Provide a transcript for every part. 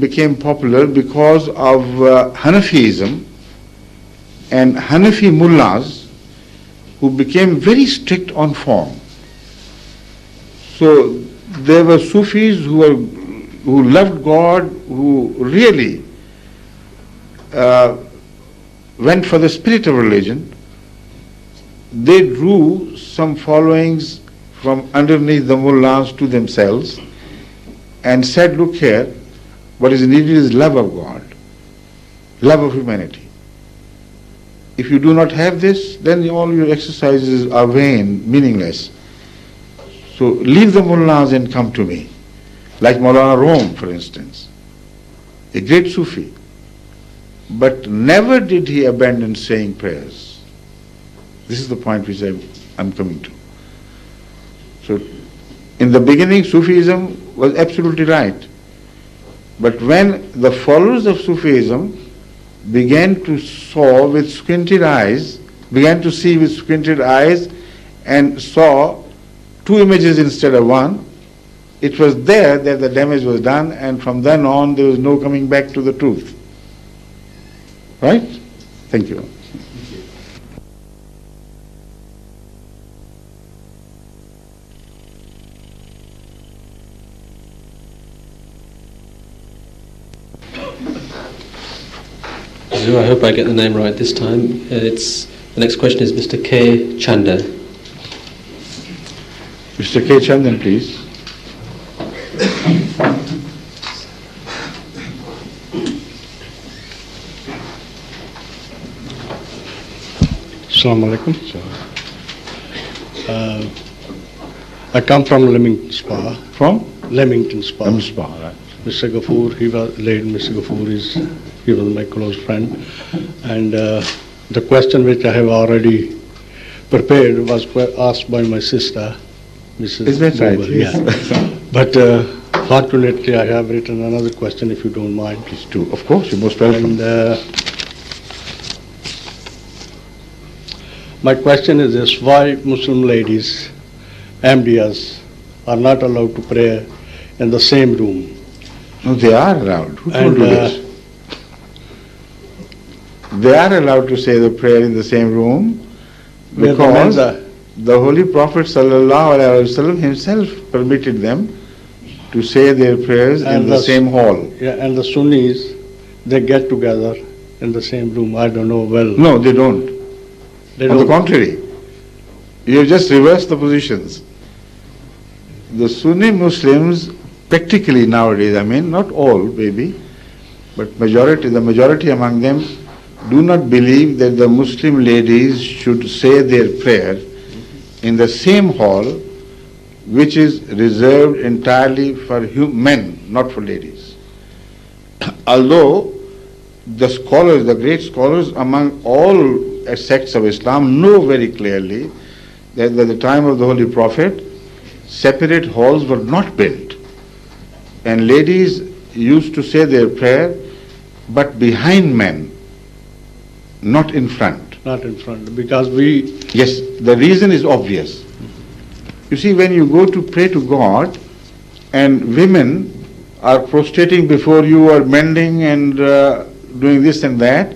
became popular because of Hanafism and Hanafi mullahs who became very strict on form. So there were Sufis who loved God, who really went for the spirit of religion. They drew some followings from underneath the mullahs to themselves and said, look here, what is needed is love of God, love of humanity. If you do not have this, then all your exercises are vain, meaningless. So leave the mullahs and come to me. Like Maulana Rome, for instance, a great Sufi. But never did he abandon saying prayers. This is the point which I'm coming to. So in the beginning, Sufism was absolutely right. But when the followers of Sufism began to saw with squinted eyes, began to see with squinted eyes and saw two images instead of one, it was there that the damage was done, and from then on there was no coming back to the truth. Right? Thank you. I hope I get the name right this time. The next question is Mr. K. Chanda. Mr. K. Chandan, please. Assalamu alaikum. I come from Leamington Spa. From? Leamington Spa. Leamington Spa, right. Mr. Ghafoor, Mr. Ghafoor he was my close friend. And the question which I have already prepared was asked by my sister, Mrs. Is that right? Bober. Yes. Yeah. But fortunately, I have written another question, if you don't mind. Please do. Of course, you're most welcome. And my question is this: why Muslim ladies, Ahmadiyyas, are not allowed to pray in the same room? No, they are allowed. Who told you this? They are allowed to say the prayer in the same room because the Holy Prophet ﷺ himself permitted them to say their prayers in the same hall. Yeah, and the Sunnis, they get together in the same room. I don't know well. No, they don't. On the contrary, you have just reversed the positions. The Sunni Muslims, practically nowadays, not all maybe, but the majority among them do not believe that the Muslim ladies should say their prayer in the same hall, which is reserved entirely for men, not for ladies. Although the scholars, the great scholars among all sects of Islam know very clearly that at the time of the Holy Prophet, separate halls were not built. And ladies used to say their prayer, but behind men, not in front. Not in front, because we... Yes, the reason is obvious. You see, when you go to pray to God, and women are prostrating before you or bending and doing this and that,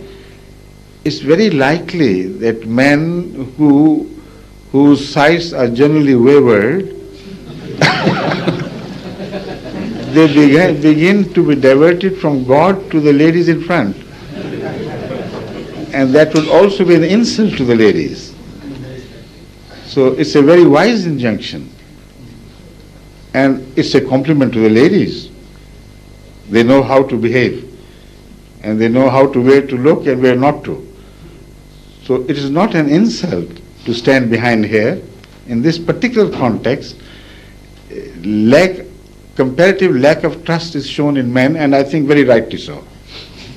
it's very likely that men whose sights are generally wayward, they begin to be diverted from God to the ladies in front. And that would also be an insult to the ladies. So it's a very wise injunction. And it's a compliment to the ladies. They know how to behave. And they know where to look and where not to. So it is not an insult to stand behind here. In this particular context, comparative lack of trust is shown in men, and I think very rightly so.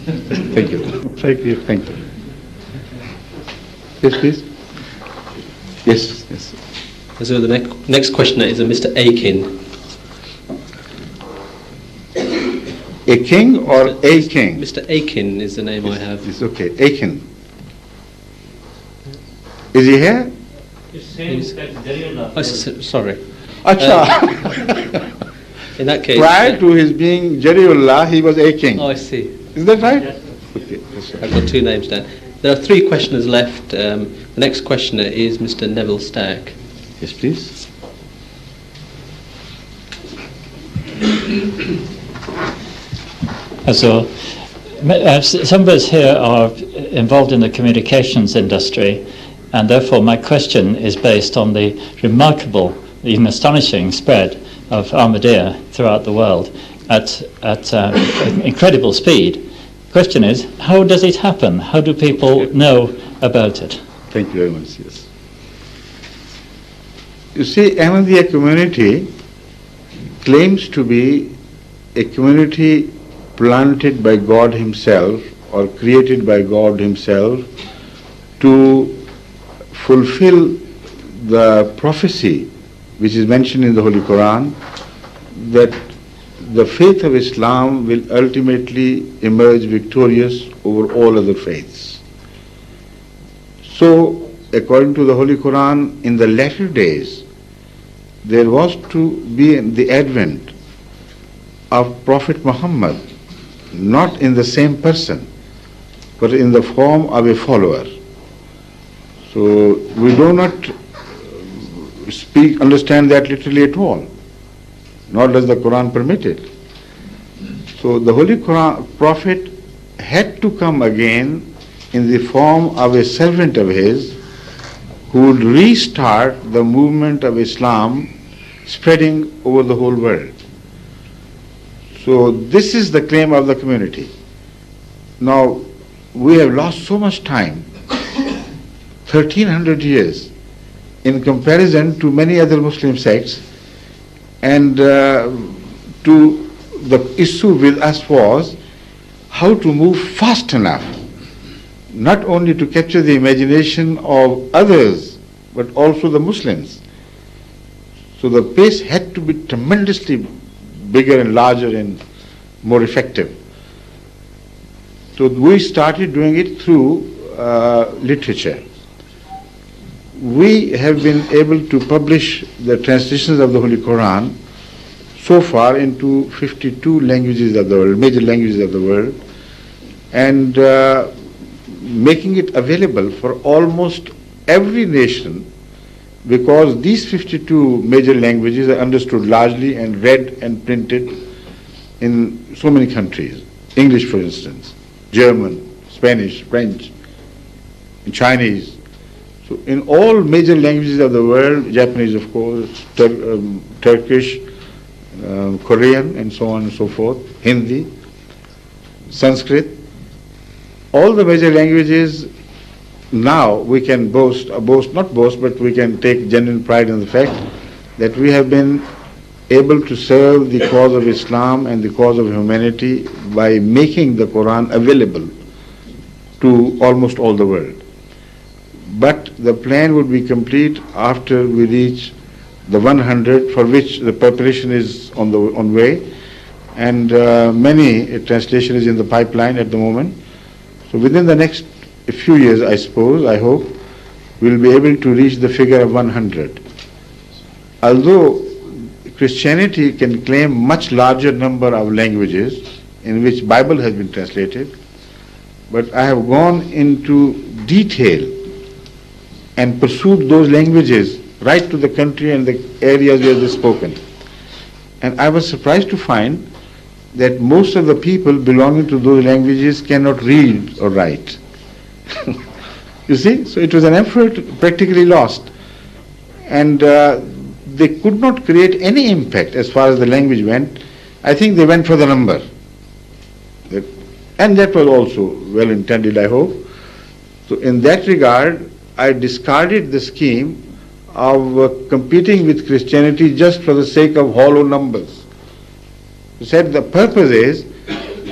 Thank you. Thank you. Thank you. Yes, please. Yes. So the next questioner is a Mr. Akin. A king or a king? Mr. Akin is the name I have. It's okay. Akin. Is he here? Oh, sorry. Acha. In that case... Prior to his being Jariullah, he was A King. Oh, I see. Is that right? Okay. Yes, sir. I've got two names down. There are three questioners left. The next questioner is Mr. Neville Stack. Yes, please. So, some of us here are involved in the communications industry, and therefore my question is based on the remarkable, even astonishing spread of Ahmadiyya throughout the world at incredible speed. Question is, how does it happen? How do people know about it? Thank you very much. Yes. You see, Ahmadiyya community claims to be a community planted by God Himself or created by God Himself to fulfill the prophecy which is mentioned in the Holy Quran, that the faith of Islam will ultimately emerge victorious over all other faiths. So, according to the Holy Quran, in the latter days, there was to be the advent of Prophet Muhammad, not in the same person, but in the form of a follower. So we do not understand that literally at all, nor does the Quran permit it. So the Holy Quran Prophet had to come again in the form of a servant of his who would restart the movement of Islam spreading over the whole world. So this is the claim of the community. Now, we have lost so much time, 1300 years, in comparison to many other Muslim sects, and to the issue with us was how to move fast enough, not only to capture the imagination of others, but also the Muslims. So the pace had to be tremendously bigger and larger and more effective. So we started doing it through literature. We have been able to publish the translations of the Holy Quran so far into 52 languages of the world, major languages of the world, and making it available for almost every nation, because these 52 major languages are understood largely and read and printed in so many countries. English, for instance, German, Spanish, French, Chinese. So in all major languages of the world, Japanese of course, Turkish, Korean, and so on and so forth, Hindi, Sanskrit, all the major languages. Now we can but we can take genuine pride in the fact that we have been able to serve the cause of Islam and the cause of humanity by making the Quran available to almost all the world. But the plan would be complete after we reach the 100, for which the preparation is on way, and many translation is in the pipeline at the moment. So within the next few years, I hope, we'll be able to reach the figure of 100. Although Christianity can claim much larger number of languages in which Bible has been translated, but I have gone into detail and pursued those languages right to the country and the areas where they're spoken. And I was surprised to find that most of the people belonging to those languages cannot read or write. You see, so it was an effort practically lost, and they could not create any impact as far as the language went. I think they went for the number, and that was also well intended, I hope. So in that regard, I discarded the scheme of competing with Christianity just for the sake of hollow numbers. I said the purpose is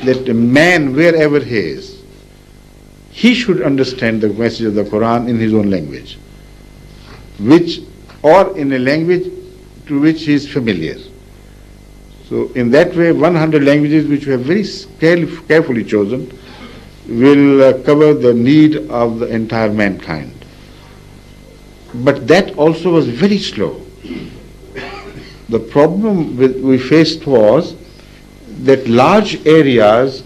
that a man, wherever he is, he should understand the message of the Quran in his own language, or in a language to which he is familiar. So in that way, 100 languages which we have very carefully chosen will cover the need of the entire mankind. But that also was very slow. the problem we faced was that large areas